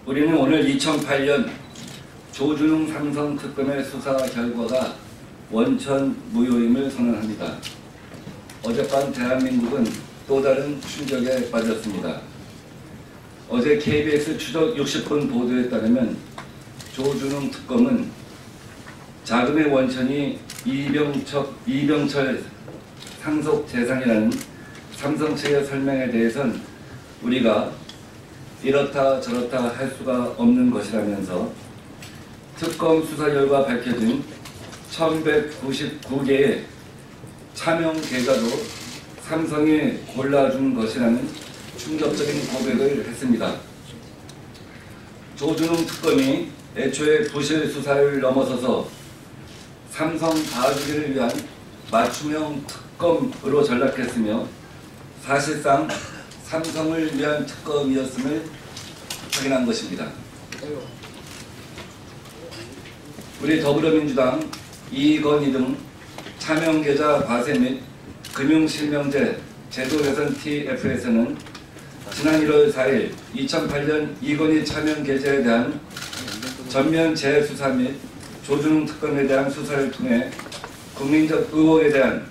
우리는 오늘 2008년 조준웅 삼성 특검의 수사 결과가 원천 무효임을 선언합니다. 어젯밤 대한민국은 또 다른 충격에 빠졌습니다. 어제 KBS 추적 60분 보도에 따르면 조준웅 특검은 자금의 원천이 이병철 상속 재산이라는 삼성 측의 설명에 대해선 우리가 이렇다 저렇다 할 수가 없는 것이라면서 특검 수사 결과 밝혀진 1199개의 차명 계좌도 삼성이 골라준 것이라는 충격적인 고백을 했습니다. 조준웅 특검이 애초에 부실 수사를 넘어서서 삼성 봐주기를 위한 맞춤형 특검으로 전락했으며 사실상 삼성을 위한 특검이었음을 확인한 것입니다. 우리 더불어민주당 이건희 등 차명계좌 과세 및 금융실명제 제도개선 TF에서는 지난 1월 4일 2008년 이건희 차명계좌에 대한 전면 재수사 및 조준웅 특검에 대한 수사를 통해 국민적 의혹에 대한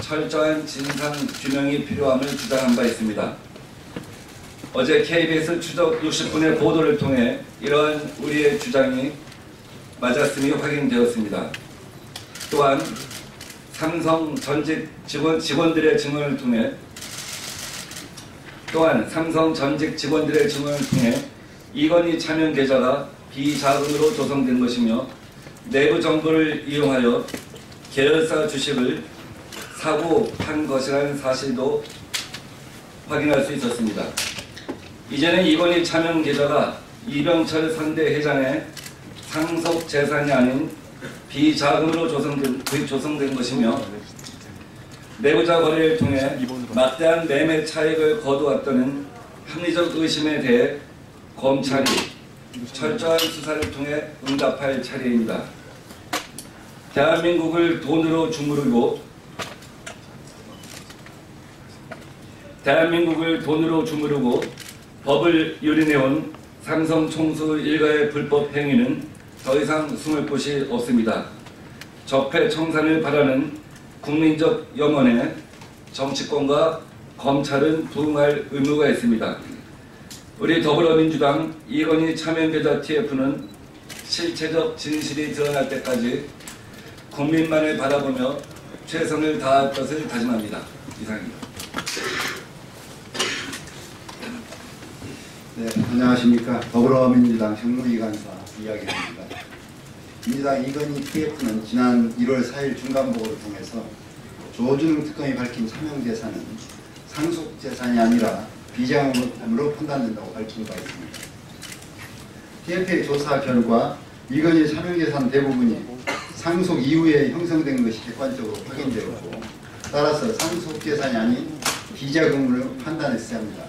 철저한 진상규명이 필요함을 주장한 바 있습니다. 어제 KBS 추적 60분의 보도를 통해 이러한 우리의 주장이 맞았음이 확인되었습니다. 또한 삼성 전직 직원들의 증언을 통해 이건희 차명 계좌가 비자금으로 조성된 것이며 내부 정보를 이용하여 계열사 주식을 사고 판 것이라는 사실도 확인할 수 있었습니다. 이제는 이건희 차명 계좌가 이병철 선대 회장의 상속 재산이 아닌 비자금으로 조성된 것이며 내부자 거래를 통해 막대한 매매 차익을 거두었다는 합리적 의심에 대해 검찰이 철저한 수사를 통해 응답할 차례입니다. 대한민국을 돈으로 주무르고 법을 유린해온 삼성 총수 일가의 불법 행위는 더 이상 숨을 곳이 없습니다. 적폐청산을 바라는 국민적 염원에 정치권과 검찰은 부응할 의무가 있습니다. 우리 더불어민주당 이건희 차명계좌 TF는 실체적 진실이 드러날 때까지 국민만을 바라보며 최선을 다할 것을 다짐합니다. 이상입니다. 네, 안녕하십니까. 더불어민주당 정무위관사 이야기입니다. 민주당 이건희 TF는 지난 1월 4일 중간보고를 통해서 조준웅 특검이 밝힌 차명재산은 상속재산이 아니라 비자금으로 판단된다고 밝힌 바 있습니다. TF의 조사 결과 이건희 차명재산 대부분이 상속 이후에 형성된 것이 객관적으로 확인되었고 따라서 상속재산이 아닌 비자금으로 판단했어야 합니다.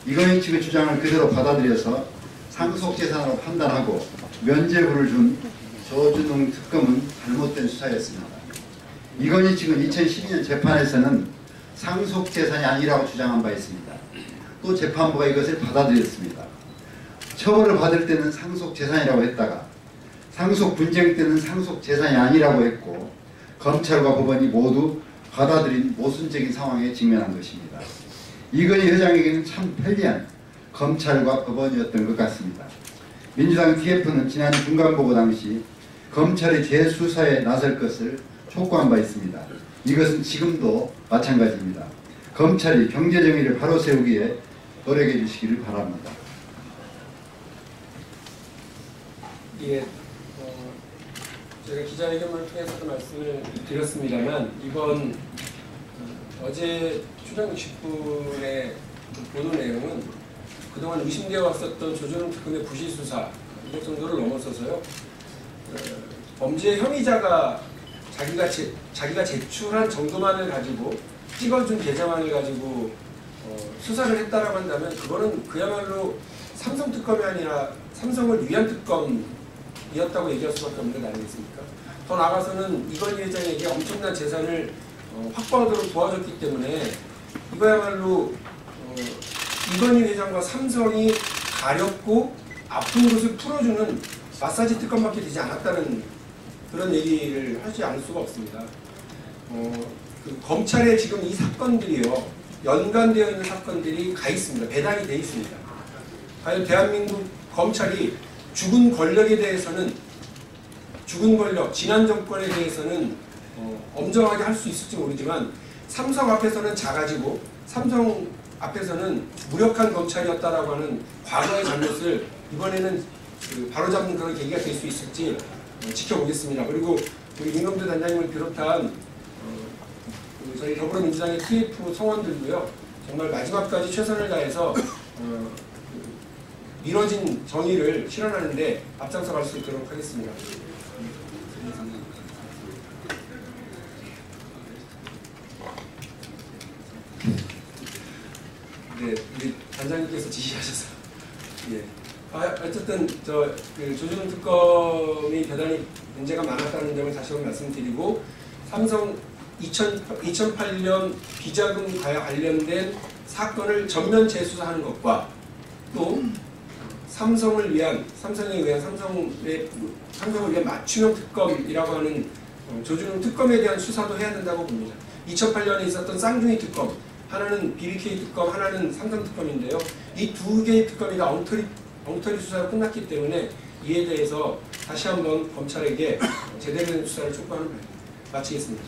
이건희 측의 주장을 그대로 받아들여서 상속재산으로 판단하고 면죄부를 준 조준웅 특검은 잘못된 수사였습니다. 이건희 측은 2012년 재판에서는 상속재산이 아니라고 주장한 바 있습니다. 또 재판부가 이것을 받아들였습니다. 처벌을 받을 때는 상속재산이라고 했다가 상속 분쟁 때는 상속재산이 아니라고 했고 검찰과 법원이 모두 받아들인 모순적인 상황에 직면한 것입니다. 이건희 회장에게는 참 편리한 검찰과 법원이었던 것 같습니다. 민주당 TF는 지난 중간보고 당시 검찰의 재수사에 나설 것을 촉구한 바 있습니다. 이것은 지금도 마찬가지입니다. 검찰이 경제정의를 바로 세우기에 노력해 주시기를 바랍니다. 예, 제가 기자회견을 통해서도 말씀을 드렸습니다만 이번 어제 추정 60분의 보도 내용은 그동안 의심되어 왔었던 조준웅 특검의 부실 수사 이것 정도를 넘어서서요. 범죄 혐의자가 자기가 제출한 정도만을 가지고 찍어준 계좌만을 가지고 수사를 했다라고 한다면 그거는 그야말로 삼성 특검이 아니라 삼성을 위한 특검이었다고 얘기할 수밖에 없는 것 아니겠습니까? 더 나아가서는 이건희 회장에게 엄청난 재산을 확보하도록 도와줬기 때문에 이거야말로 이건희 회장과 삼성이 가렵고 아픈 것을 풀어주는 마사지 특검밖에 되지 않았다는 그런 얘기를 하지 않을 수가 없습니다. 그 검찰의 지금 이 사건들이요, 연관되어 있는 사건들이 가 있습니다. 배당이 돼 있습니다. 과연 대한민국 검찰이 죽은 권력에 대해서는, 죽은 권력, 지난 정권에 대해서는 엄정하게 할 수 있을지 모르지만, 삼성 앞에서는 작아지고 삼성 앞에서는 무력한 검찰이었다라고 하는 과거의 잘못을 이번에는 바로잡는 그런 계기가 될 수 있을지 지켜보겠습니다. 그리고 우리 윤경재 단장님을 비롯한 저희 더불어민주당의 TF 성원들도요, 정말 마지막까지 최선을 다해서 미뤄진 정의를 실현하는데 앞장서 갈 수 있도록 하겠습니다. 네, 우리 단장님께서 지시하셔서. 예. 어쨌든 조준훈 특검이 대단히 문제가 많았다는 점을 다시 한번 말씀드리고, 삼성 2008년 비자금과 관련된 사건을 전면 재수사하는 것과 또 삼성을 위한 맞춤형 특검이라고 하는 조준훈 특검에 대한 수사도 해야 된다고 봅니다. 2008년에 있었던 쌍둥이 특검, 하나는 BBK 특검, 하나는 삼성 특검인데요. 이 두 개의 특검이 다 엉터리 수사가 끝났기 때문에 이에 대해서 다시 한번 검찰에게 제대로 된 수사를 촉구하는 바입니다. 마치겠습니다.